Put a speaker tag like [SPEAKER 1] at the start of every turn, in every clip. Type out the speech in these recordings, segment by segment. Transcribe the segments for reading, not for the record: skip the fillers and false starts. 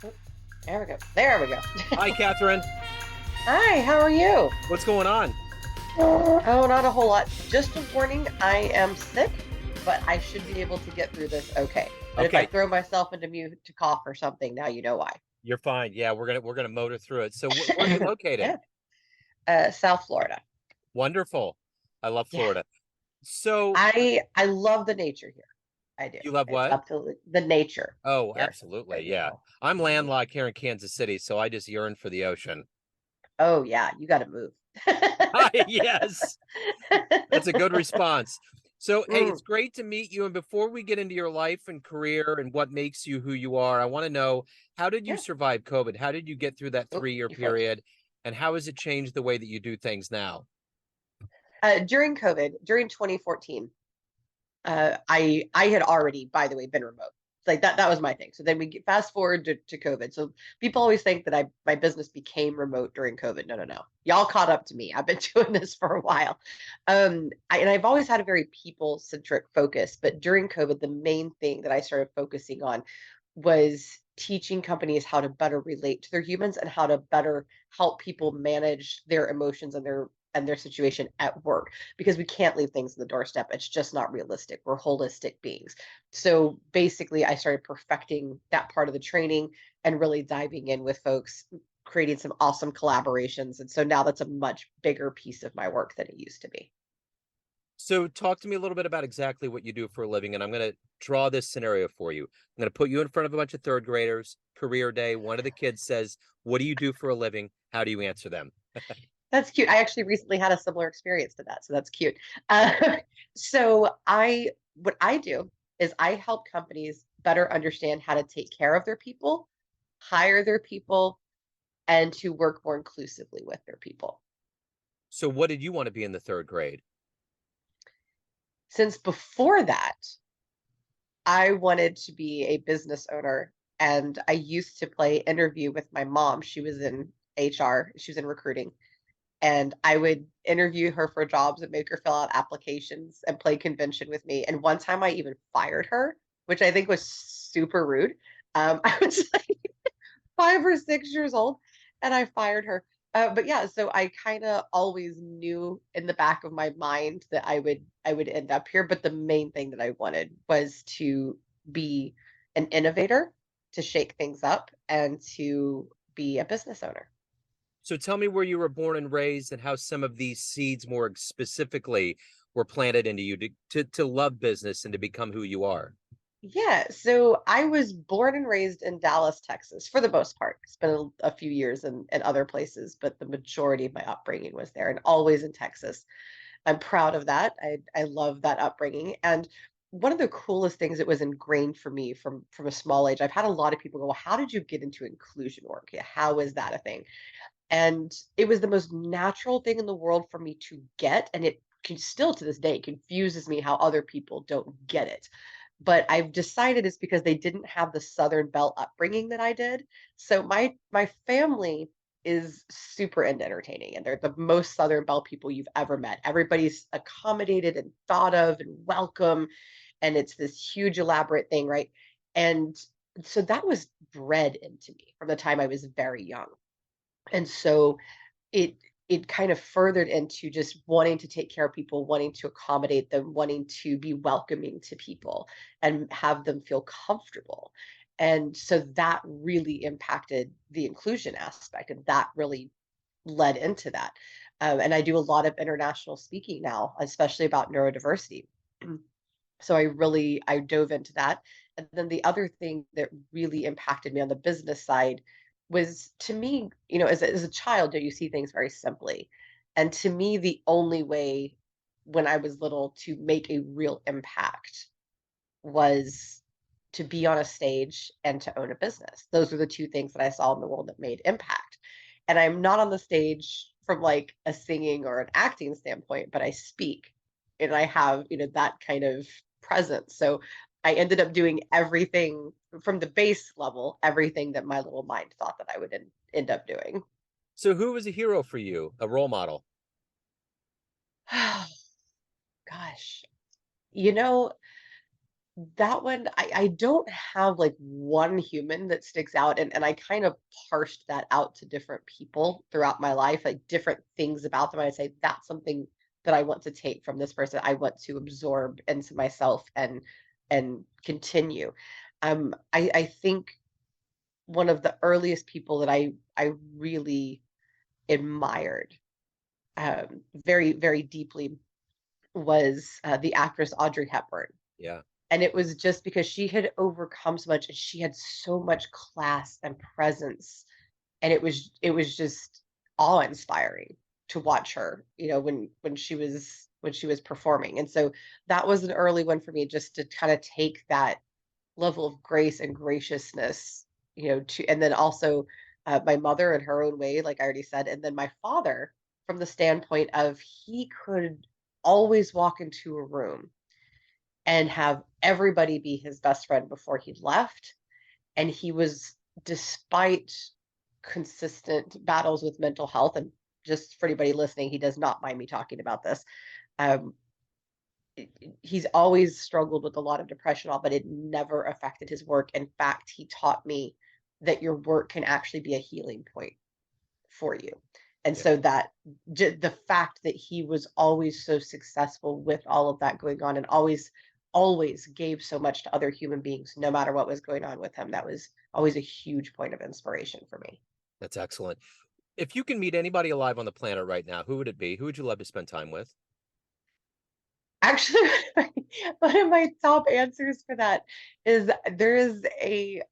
[SPEAKER 1] Oh, there we go. There we go.
[SPEAKER 2] Hi, Catherine.
[SPEAKER 1] Hi, how are you?
[SPEAKER 2] What's going on?
[SPEAKER 1] Oh, not a whole lot. Just a warning, I am sick, but I should be able to get through this okay. But if I
[SPEAKER 2] Okay,
[SPEAKER 1] throw myself into mute to cough or something, now you know why.
[SPEAKER 2] you're fine. Yeah, we're gonna motor through it. So where are you located?
[SPEAKER 1] Yeah. South Florida.
[SPEAKER 2] Wonderful. I love
[SPEAKER 1] Yeah.
[SPEAKER 2] Florida. So
[SPEAKER 1] I love the nature here. I do.
[SPEAKER 2] you love
[SPEAKER 1] It's
[SPEAKER 2] what?
[SPEAKER 1] absolutely the nature
[SPEAKER 2] Oh,
[SPEAKER 1] here is
[SPEAKER 2] absolutely.
[SPEAKER 1] very
[SPEAKER 2] Yeah.
[SPEAKER 1] beautiful.
[SPEAKER 2] I'm
[SPEAKER 1] Mhm.
[SPEAKER 2] landlocked here in Kansas City, so I just yearn for the ocean.
[SPEAKER 1] Oh yeah, you got to move.
[SPEAKER 2] Hi, yes. That's a good response. So, hey, it's
[SPEAKER 1] Mm,
[SPEAKER 2] great to meet you. And before we get into your life and career and what makes you who you are, I want to know, how did you
[SPEAKER 1] yeah.
[SPEAKER 2] survive COVID? How did you get through that
[SPEAKER 1] Oh,
[SPEAKER 2] 3 year
[SPEAKER 1] you froze.
[SPEAKER 2] period? And how has it changed the way that you do things now?
[SPEAKER 1] During COVID, during 2014, I had already, by the way, been remote. Like that was my thing. So then fast forward to COVID. So people always think that my business became remote during COVID. No, no, no. Y'all caught up to me. I've been doing this for a while. And I've always had a very people centric focus, but during COVID, the main thing that I started focusing on was teaching companies how to better relate to their humans and how to better help people manage their emotions and their situation at work, because we can't leave things on the doorstep. It's just not realistic. We're holistic beings. So basically, I started perfecting that part of the training and really diving in with folks, creating some awesome collaborations. And so now that's a much bigger piece of my work than it used to be.
[SPEAKER 2] So, talk to me a little bit about exactly what you do for a living. And I'm going to draw this scenario for you. I'm going to put you in front of a bunch of third graders, career day. One of the kids says, "What do you do for a living?" How do you answer them?
[SPEAKER 1] That's cute. I actually recently had a similar experience to that, so that's cute.
[SPEAKER 2] Oh,
[SPEAKER 1] What I do is I help companies better understand how to take care of their people, hire their people, and to work more inclusively with their people.
[SPEAKER 2] so what did you want to be in the third grade?
[SPEAKER 1] Since before that, I wanted to be a business owner, and I used to play interview with my mom. She was in HR, she was in recruiting, and I would interview her for jobs and make her fill out applications and play convention with me. And one time I even fired her, which I think was super rude. I was like 5 or 6 years old, and I fired her. But yeah, so I kind of always knew in the back of my mind that I would end up here. But the main thing that I wanted was to be an innovator, to shake things up, and to be a business owner.
[SPEAKER 2] So, tell me where you were born and raised and how some of these seeds more specifically were planted into you to love business and to become who you are.
[SPEAKER 1] Yeah, so I was born and raised in Dallas, Texas, for the most part. Spent a few years in other places, but the majority of my upbringing was there and always in Texas. I'm proud of that. I love that upbringing. And one of the coolest things that was ingrained for me from a small age, I've had a lot of people go, well, how did you get into inclusion work? Yeah, how is that a thing? And it was the most natural thing in the world for me to get, and it can still to this day confuses me how other people don't get it. But I've decided it's because they didn't have the Southern Belle upbringing that I did. So my family is super into entertaining, and they're the most Southern Belle people you've ever met. Everybody's accommodated and thought of and welcome, and it's this huge elaborate thing, right? And so that was bred into me from the time I was very young. And so it it kind of furthered into just wanting to take care of people, wanting to accommodate them, wanting to be welcoming to people and have them feel comfortable. And so that really impacted the inclusion aspect, and that really led into that. And I do a lot of international speaking now, especially about neurodiversity. So I dove into that. And then the other thing that really impacted me on the business side was, to me, as a child, you see things very simply. And to me, the only way when I was little to make a real impact was to be on a stage and to own a business. Those are the two things that I saw in the world that made impact. And I'm not on the stage from like a singing or an acting standpoint, but I speak and I have, that kind of presence. So I ended up doing everything from the base level, everything that my little mind thought that I would end up doing.
[SPEAKER 2] So, who was a hero for you, a role model?
[SPEAKER 1] Gosh, you know, that one, I don't have like one human that sticks out, and I kind of parsed that out to different people throughout my life, like different things about them. I say that's something that I want to take from this person. I want to absorb into myself and continue. I think one of the earliest people that I really admired very, very deeply was the actress Audrey Hepburn.
[SPEAKER 2] Yeah.
[SPEAKER 1] And it was just because she had overcome so much and she had so much class and presence. And it was just awe-inspiring to watch her, when she was performing. And so that was an early one for me, just to kind of take that level of grace and graciousness, to, and then also my mother in her own way, like I already said, and then my father from the standpoint of he could always walk into a room and have everybody be his best friend before he left. And he was, despite consistent battles with mental health, and just for anybody listening, he does not mind me talking about this. Um, he's always struggled with a lot of depression, but it never affected his work. In fact, he taught me that your work can actually be a healing point for you. And
[SPEAKER 2] Yeah.
[SPEAKER 1] so that the fact that he was always so successful with all of that going on, and always gave so much to other human beings, no matter what was going on with him, that was always a huge point of inspiration for me.
[SPEAKER 2] That's excellent. If you can meet anybody alive on the planet right now, who would it be? Who would you love to spend time with?
[SPEAKER 1] Actually, one of my top answers for that is there is a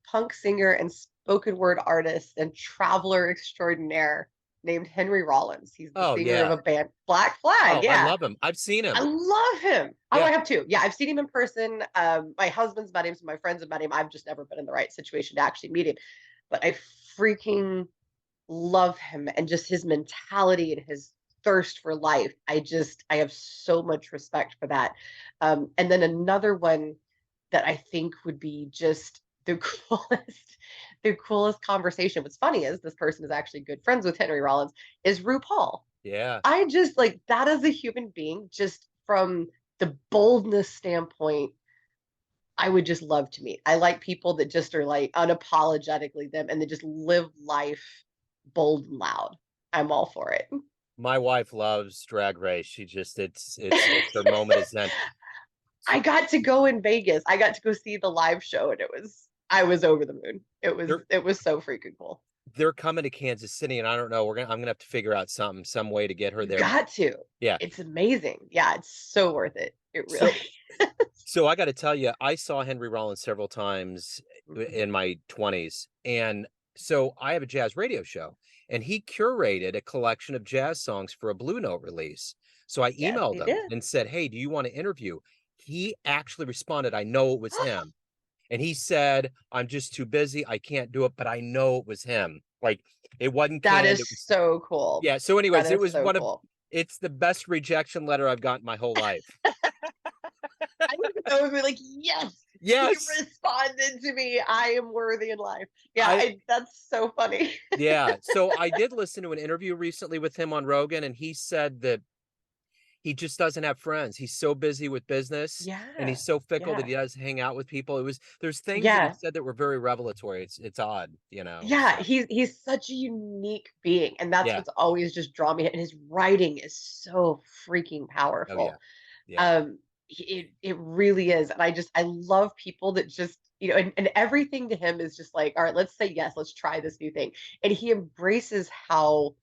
[SPEAKER 1] punk singer and spoken word artist and traveler extraordinaire named Henry Rollins. He's the
[SPEAKER 2] Oh
[SPEAKER 1] singer of
[SPEAKER 2] yeah.
[SPEAKER 1] a band, Black Flag.
[SPEAKER 2] Oh, I
[SPEAKER 1] Yeah,
[SPEAKER 2] love him. I've seen
[SPEAKER 1] I
[SPEAKER 2] him.
[SPEAKER 1] love him. Oh,
[SPEAKER 2] Yeah.
[SPEAKER 1] I have too. Yeah, I've seen him in person. My husband's met him, so my friends have met him. I've just never been in the right situation to actually meet him. But I freaking love him, and just his mentality and his thirst for life. I have so much respect for that. And then another one that I think would be just the coolest conversation. What's funny is this person is actually good friends with Henry Rollins, is RuPaul.
[SPEAKER 2] Yeah.
[SPEAKER 1] I just like that as a human being, just from the boldness standpoint. I would just love to meet. I like people that just are like unapologetically them and they just live life bold and loud. I'm all for it.
[SPEAKER 2] My wife loves Drag Race. She just it's her moment of zen.
[SPEAKER 1] I got to go in Vegas. I got to go see the live show, and I was over the moon.
[SPEAKER 2] They're
[SPEAKER 1] It was so freaking cool.
[SPEAKER 2] they're coming to Kansas City, and I don't know. I'm gonna have to figure out some way to get her
[SPEAKER 1] You
[SPEAKER 2] there.
[SPEAKER 1] got to.
[SPEAKER 2] Yeah.
[SPEAKER 1] It's amazing. Yeah, it's so worth it. It
[SPEAKER 2] So
[SPEAKER 1] really.
[SPEAKER 2] so I got to tell you, I saw Henry Rollins several times
[SPEAKER 1] Mhm.
[SPEAKER 2] in my 20s, and so I have a jazz radio show, and he curated a collection of jazz songs for a Blue Note release. So I
[SPEAKER 1] Yes,
[SPEAKER 2] emailed
[SPEAKER 1] he
[SPEAKER 2] him
[SPEAKER 1] did.
[SPEAKER 2] and said, "Hey, do you want to interview?" He actually responded, "I know it was him." And he said, "I'm just too busy. I can't do it, but I know it was him." Like it wasn't
[SPEAKER 1] That
[SPEAKER 2] canned.
[SPEAKER 1] is
[SPEAKER 2] It was,
[SPEAKER 1] so cool.
[SPEAKER 2] yeah. So,
[SPEAKER 1] That
[SPEAKER 2] anyways, it
[SPEAKER 1] is
[SPEAKER 2] was
[SPEAKER 1] so
[SPEAKER 2] one of
[SPEAKER 1] cool.
[SPEAKER 2] it's the best rejection letter I've gotten my whole life.
[SPEAKER 1] I would be like, yes, he
[SPEAKER 2] Yes.
[SPEAKER 1] responded to me. I am worthy in life. Yeah,
[SPEAKER 2] I
[SPEAKER 1] that's so funny.
[SPEAKER 2] Yeah. So I did listen to an interview recently with him on Rogan, and he said that he just doesn't have friends. He's so busy with business and
[SPEAKER 1] Yeah,
[SPEAKER 2] he's so fickle that
[SPEAKER 1] yeah,
[SPEAKER 2] he doesn't hang out with people. There's things that he
[SPEAKER 1] yeah,
[SPEAKER 2] said that were very revelatory. It's odd, you know.
[SPEAKER 1] yeah.
[SPEAKER 2] So
[SPEAKER 1] He's such a unique being, and that's
[SPEAKER 2] yeah.
[SPEAKER 1] what's always just drawn me. And his writing is so freaking
[SPEAKER 2] Oh yeah.
[SPEAKER 1] powerful.
[SPEAKER 2] Yeah.
[SPEAKER 1] It really is, and I love people that just and everything to him is just like, all right, let's say yes, let's try this new thing, and he embraces how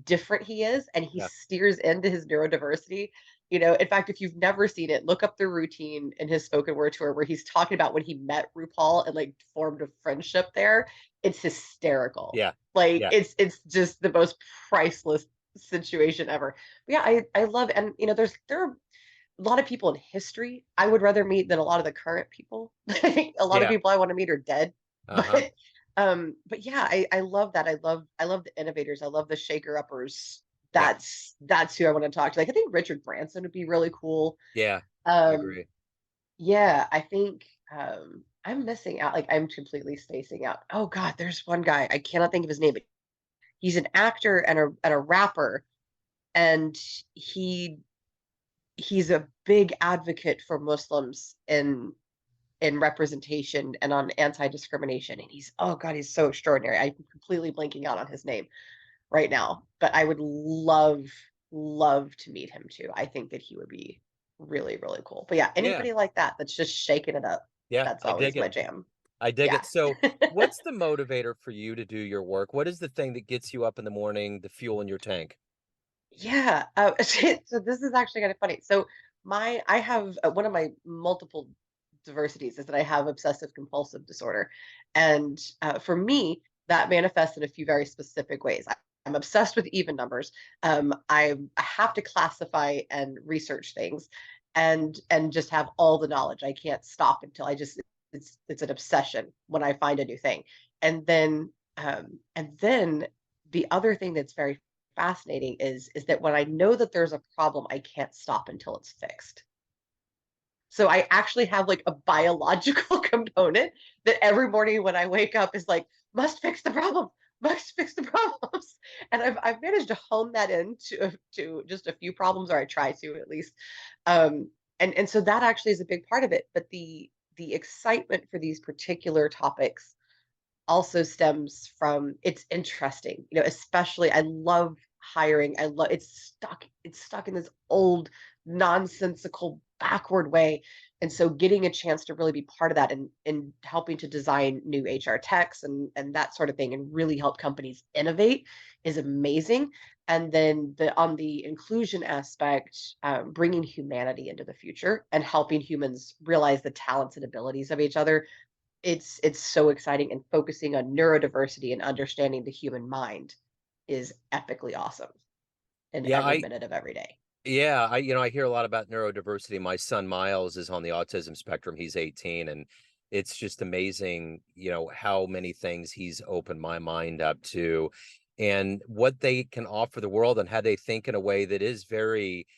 [SPEAKER 1] different he is, and he
[SPEAKER 2] Yeah.
[SPEAKER 1] steers into his neurodiversity. In fact, if you've never seen it, look up the routine in his spoken word tour where he's talking about when he met RuPaul and like formed a friendship there. It's hysterical.
[SPEAKER 2] Yeah.
[SPEAKER 1] Like
[SPEAKER 2] Yeah.
[SPEAKER 1] it's just the most priceless situation ever. But yeah, I love it. And there are a lot of people in history I would rather meet than a lot of the current people. A lot of
[SPEAKER 2] Yeah.
[SPEAKER 1] people I want to meet are dead.
[SPEAKER 2] Uh-huh.
[SPEAKER 1] But yeah, I love that. I love the innovators. I love the shaker uppers.
[SPEAKER 2] Yeah.
[SPEAKER 1] That's who I want to talk to. Like I think Richard Branson would be really cool.
[SPEAKER 2] Yeah. I
[SPEAKER 1] Um,
[SPEAKER 2] agree.
[SPEAKER 1] yeah, I think I'm missing out. Like I'm completely spacing out. Oh God, there's one guy. I cannot think of his name, but he's an actor and a rapper, and he he's a big advocate for Muslims in representation and on anti-discrimination. And he's, oh God, he's so extraordinary. I'm completely blanking out on his name right now, but I would love to meet him too. I think that he would be really, really cool. But yeah,
[SPEAKER 2] Yeah.
[SPEAKER 1] anybody like that that's just shaking it up,
[SPEAKER 2] Yeah.
[SPEAKER 1] that's
[SPEAKER 2] I dig
[SPEAKER 1] always my
[SPEAKER 2] it.
[SPEAKER 1] jam.
[SPEAKER 2] I dig
[SPEAKER 1] Yeah.
[SPEAKER 2] it. So what's the motivator for you to do your work? What is the thing that gets you up in the morning, the fuel in your tank?
[SPEAKER 1] Yeah. So this is actually kind of funny. So I have one of my multiple diversities is that I have obsessive compulsive disorder, and for me that manifests in a few very specific ways. I'm obsessed with even numbers. I have to classify and research things, and just have all the knowledge. I can't stop until I just it's an obsession when I find a new thing, and then the other thing that's very fascinating is that when I know that there's a problem, I can't stop until it's fixed. So I actually have like a biological component that every morning when I wake up is like, must fix the problem, must fix the problems. And I've managed to hone that to just a few problems, or I try to at least. And so that actually is a big part of it. But the excitement for these particular topics also stems from it's interesting, especially I love hiring. I love it's stuck in this old nonsensical backward way. And so getting a chance to really be part of that and helping to design new HR techs and that sort of thing and really help companies innovate is amazing. And then on the inclusion aspect, bringing humanity into the future and helping humans realize the talents and abilities of each other, it's so exciting, and focusing on neurodiversity and understanding the human mind is epically awesome in
[SPEAKER 2] Yeah,
[SPEAKER 1] every minute of every day.
[SPEAKER 2] I hear a lot about neurodiversity. My son Miles is on the autism spectrum. He's 18, and it's just amazing, how many things he's opened my mind up to and what they can offer the world and how they think in a way that is very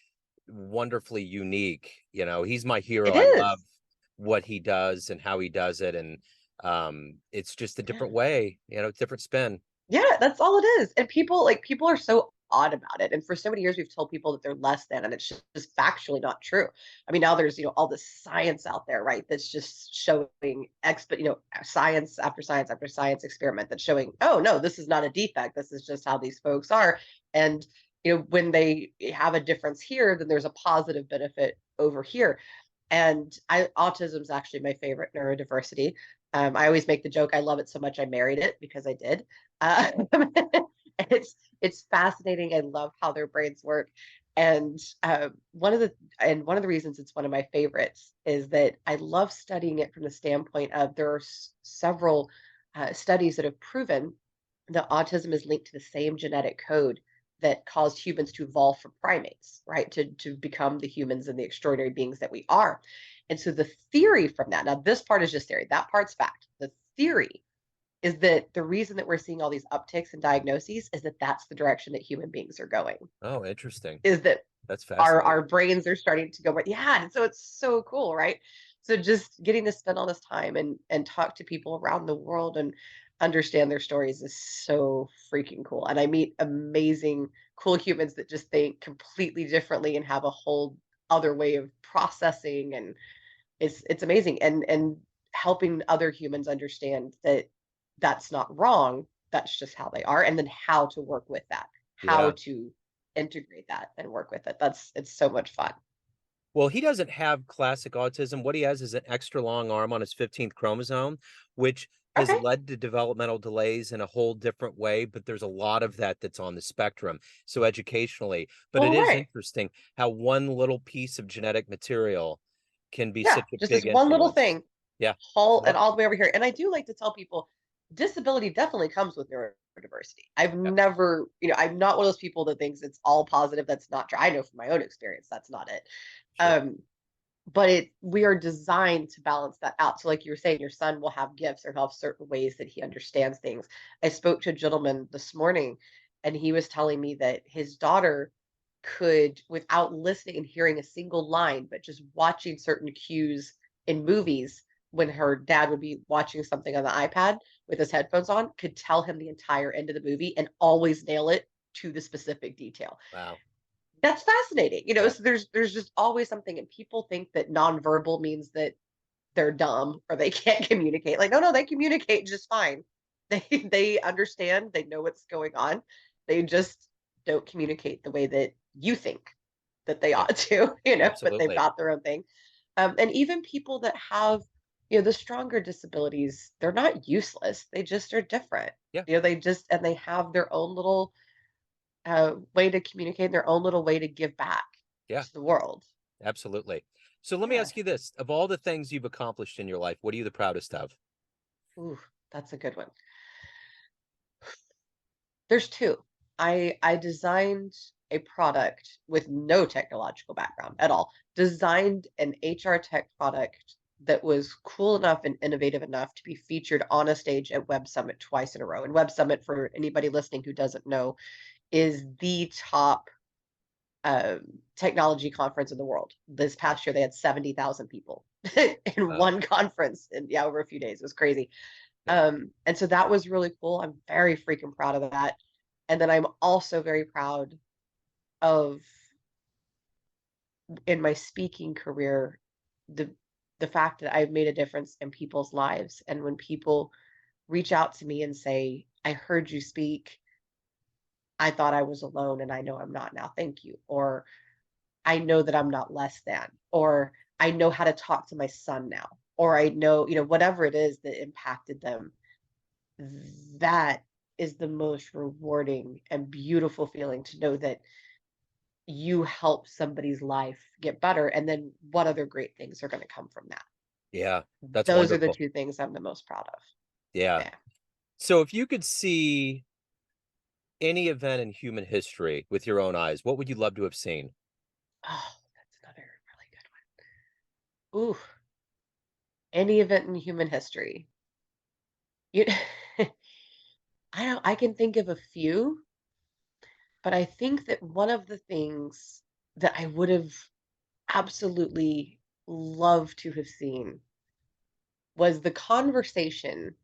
[SPEAKER 2] wonderfully unique. He's my hero.
[SPEAKER 1] It
[SPEAKER 2] I love
[SPEAKER 1] is.
[SPEAKER 2] what he does and how he does it. And it's just a
[SPEAKER 1] Yeah.
[SPEAKER 2] different way, different spin.
[SPEAKER 1] Yeah, that's all it is. And people are so odd about it. And for so many years we've told people that they're less than, and it's just factually not true. I mean, now there's, all this science out there, right? That's just showing science after science after science experiment that's showing, oh no, this is not a defect. This is just how these folks are. And when they have a difference here, then there's a positive benefit over here. And autism is actually my favorite neurodiversity. I always make the joke, I love it so much I married it, because I did. Uh, it's fascinating. I love how their brains work. And one of the reasons it's one of my favorites is that I love studying it from the standpoint of there are several studies that have proven that autism is linked to the same genetic code that caused humans to evolve from primates, right? To become the humans and the extraordinary beings that we are. And so the theory from that, now this part is just theory, that part's fact. The theory is that the reason that we're seeing all these upticks in diagnoses is that that's the direction that human beings are going.
[SPEAKER 2] Oh, interesting.
[SPEAKER 1] Is that
[SPEAKER 2] That's
[SPEAKER 1] our
[SPEAKER 2] fascinating.
[SPEAKER 1] brains are starting to go, yeah, and so it's so cool, right? So just getting to spend all this time and talk to people around the world and understand their stories is so freaking cool. And I meet amazing cool humans that just think completely differently and have a whole other way of processing, and it's amazing. And helping other humans understand that that's not wrong, that's just how they are, and then how to work with that, how
[SPEAKER 2] Yeah.
[SPEAKER 1] to integrate that and work with it. It's so much fun.
[SPEAKER 2] Well, he doesn't have classic autism. What he has is an extra long arm on his 15th chromosome, which has
[SPEAKER 1] Okay.
[SPEAKER 2] led to developmental delays in a whole different way. But there's a lot of that that's on the spectrum. So educationally, but it
[SPEAKER 1] Well,
[SPEAKER 2] is
[SPEAKER 1] right.
[SPEAKER 2] interesting how one little piece of genetic material can be
[SPEAKER 1] Yeah,
[SPEAKER 2] such a
[SPEAKER 1] just this
[SPEAKER 2] big
[SPEAKER 1] one little
[SPEAKER 2] influence.
[SPEAKER 1] thing,
[SPEAKER 2] Yeah.
[SPEAKER 1] all the way over here. And I do like to tell people disability definitely comes with neurodiversity. I've
[SPEAKER 2] Yeah.
[SPEAKER 1] never, I'm not one of those people that thinks it's all positive. That's not true. I know from my own experience that's not it.
[SPEAKER 2] Sure.
[SPEAKER 1] Um, but we are designed to balance that out. So like you were saying, your son will have gifts or he'll have certain ways that he understands things. I spoke to a gentleman this morning, and he was telling me that his daughter could, without listening and hearing a single line, but just watching certain cues in movies, when her dad would be watching something on the iPad with his headphones on, could tell him the entire end of the movie and always nail it to the specific detail.
[SPEAKER 2] Wow.
[SPEAKER 1] That's fascinating.
[SPEAKER 2] Yeah.
[SPEAKER 1] So there's just always something, and people think that nonverbal means that they're dumb or they can't communicate. Like, no, they communicate just fine. They understand, they know what's going on. They just don't communicate the way that you think that they
[SPEAKER 2] Yeah,
[SPEAKER 1] ought to, but they've
[SPEAKER 2] absolutely.
[SPEAKER 1] got their own thing. And even people that have, the stronger disabilities, they're not useless. They just are different.
[SPEAKER 2] Yeah,
[SPEAKER 1] They just, and they have their own little way to communicate, their own little way to give back
[SPEAKER 2] yeah,
[SPEAKER 1] to the world.
[SPEAKER 2] absolutely. So let me
[SPEAKER 1] Yeah.
[SPEAKER 2] ask you this. Of all the things you've accomplished in your life, what are you the proudest of?
[SPEAKER 1] Ooh, that's a good one. There's two. I designed a product with no technological background at all. Designed an HR tech product that was cool enough and innovative enough to be featured on a stage at Web Summit twice in a row. And Web Summit, for anybody listening who doesn't know, is the top technology conference in the world. This past year, they had 70,000 people in
[SPEAKER 2] Wow.
[SPEAKER 1] one conference, and yeah, over a few days. It was crazy.
[SPEAKER 2] Yeah.
[SPEAKER 1] And so that was really cool. I'm very freaking proud of that. And then I'm also very proud of, in my speaking career, the the fact that I've made a difference in people's lives. And when people reach out to me and say, I heard you speak, I thought I was alone and I know I'm not now. Thank you. Or I know that I'm not less than, or I know how to talk to my son now, or I know, whatever it is that impacted them. That is the most rewarding and beautiful feeling, to know that you help somebody's life get better. And then what other great things are going to come from that?
[SPEAKER 2] Yeah, that's
[SPEAKER 1] Those are the
[SPEAKER 2] wonderful.
[SPEAKER 1] two things I'm the most proud of.
[SPEAKER 2] Yeah.
[SPEAKER 1] Yeah.
[SPEAKER 2] So if you could see any event in human history with your own eyes, what would you love to have seen?
[SPEAKER 1] Oh, that's another really good one. Ooh, any event in human history. You, I can think of a few, but I think that one of the things that I would have absolutely loved to have seen was the conversation,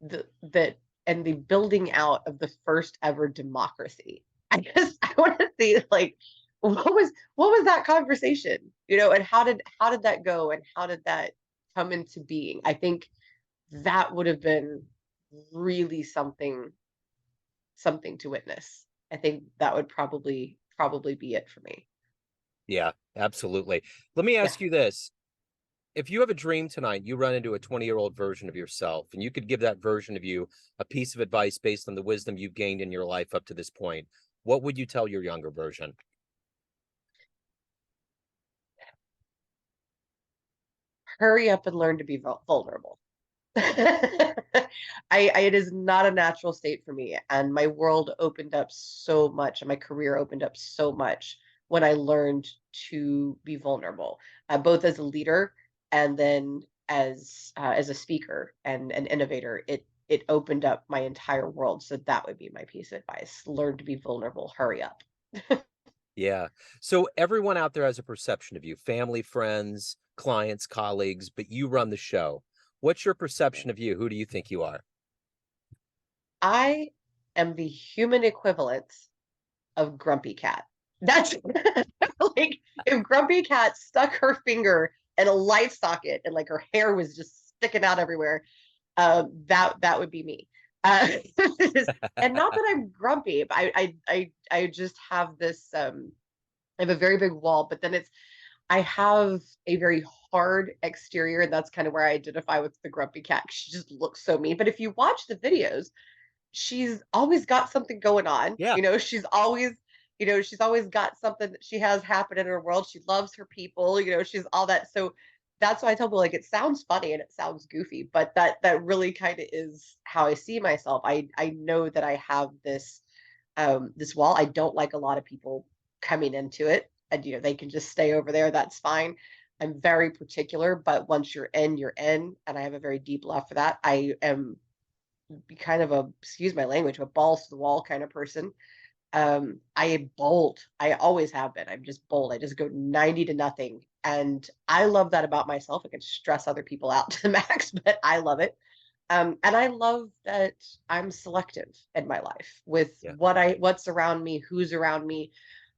[SPEAKER 1] that and the building out of the first ever democracy. I want to see, like, what was that conversation, and how did that go, and how did that come into being? I think that would have been really something to witness. I think that would probably be it for me.
[SPEAKER 2] Yeah, absolutely. Let me
[SPEAKER 1] Yeah.
[SPEAKER 2] ask you this. If you have a dream tonight, you run into a 20-year-old version of yourself, and you could give that version of you a piece of advice based on the wisdom you've gained in your life up to this point, what would you tell your younger version?
[SPEAKER 1] Hurry up and learn to be vulnerable. It is not a natural state for me, and my world opened up so much, and my career opened up so much when I learned to be vulnerable, both as a leader and then as a speaker and an innovator. It opened up my entire world. So that would be my piece of advice: learn to be vulnerable. Hurry up.
[SPEAKER 2] Yeah. So everyone out there has a perception of you, family, friends, clients, colleagues, but you run the show. What's your perception of you? Who do you think you are?
[SPEAKER 1] I am the human equivalent of Grumpy Cat. That's like, if Grumpy Cat stuck her finger in a light socket and like her hair was just sticking out everywhere, that would be me. Uh, and not that I'm grumpy, but I just have this. I have a very big wall, but then I have a very hard exterior, and that's kind of where I identify with the Grumpy Cat. She just looks so mean. But if you watch the videos, she's always got something going on.
[SPEAKER 2] Yeah.
[SPEAKER 1] She's always got something that she has happen in her world. She loves her people, she's all that. So that's why I tell people, like, it sounds funny and it sounds goofy, but that really kind of is how I see myself. I know that I have this wall. I don't like a lot of people coming into it, and they can just stay over there. That's fine. I'm very particular, but once you're in, you're in, and I have a very deep love for that. I am be kind of a, excuse my language, a balls to the wall kind of person. I am bold. I always have been. I'm just bold. I just go 90 to nothing. And I love that about myself. I can stress other people out to the max, but I love it. And I love that I'm selective in my life with
[SPEAKER 2] Yeah.
[SPEAKER 1] what's around me, who's around me.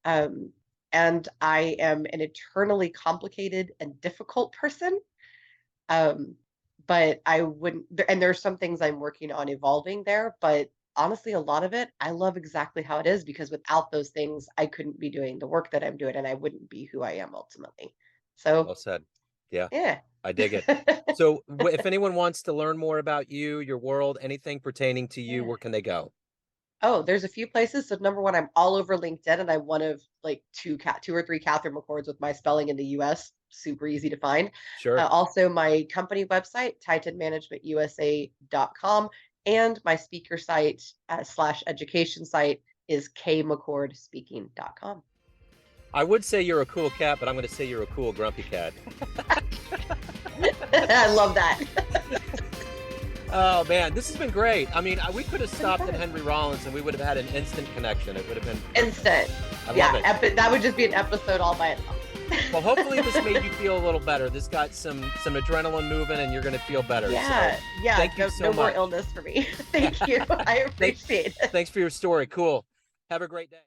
[SPEAKER 1] Um, and I am an eternally complicated and difficult person, But I wouldn't, and there's some things I'm working on evolving there, but honestly, a lot of it, I love exactly how it is, because without those things, I couldn't be doing the work that I'm doing, and I wouldn't be who I am ultimately. So,
[SPEAKER 2] Well said. Yeah,
[SPEAKER 1] yeah.
[SPEAKER 2] I dig it. So if anyone wants to learn more about you, your world, anything pertaining to you,
[SPEAKER 1] Yeah.
[SPEAKER 2] where can they go?
[SPEAKER 1] Oh, there's a few places. So number one, I'm all over LinkedIn, and I'm one of like two or three Katherine McCords with my spelling in the US. Super easy to find.
[SPEAKER 2] Sure.
[SPEAKER 1] Also, my company website, titanmanagementusa.com, and my speaker site slash education site is kmccordspeaking.com.
[SPEAKER 2] I would say you're a cool cat, but I'm going to say you're a cool grumpy cat.
[SPEAKER 1] I love that.
[SPEAKER 2] Oh man, this has been great. I mean, we could have stopped at Henry Rollins and we would have had an instant connection. It would have been perfect.
[SPEAKER 1] Instant.
[SPEAKER 2] I love it.
[SPEAKER 1] That would just be an episode all by itself.
[SPEAKER 2] Well, hopefully this made you feel a little better. This got some adrenaline moving, and you're going to feel better.
[SPEAKER 1] Yeah,
[SPEAKER 2] So,
[SPEAKER 1] yeah.
[SPEAKER 2] thank you so
[SPEAKER 1] no
[SPEAKER 2] much.
[SPEAKER 1] more illness for me. Thank you. I appreciate it.
[SPEAKER 2] Thanks for your story. Cool. Have a great day.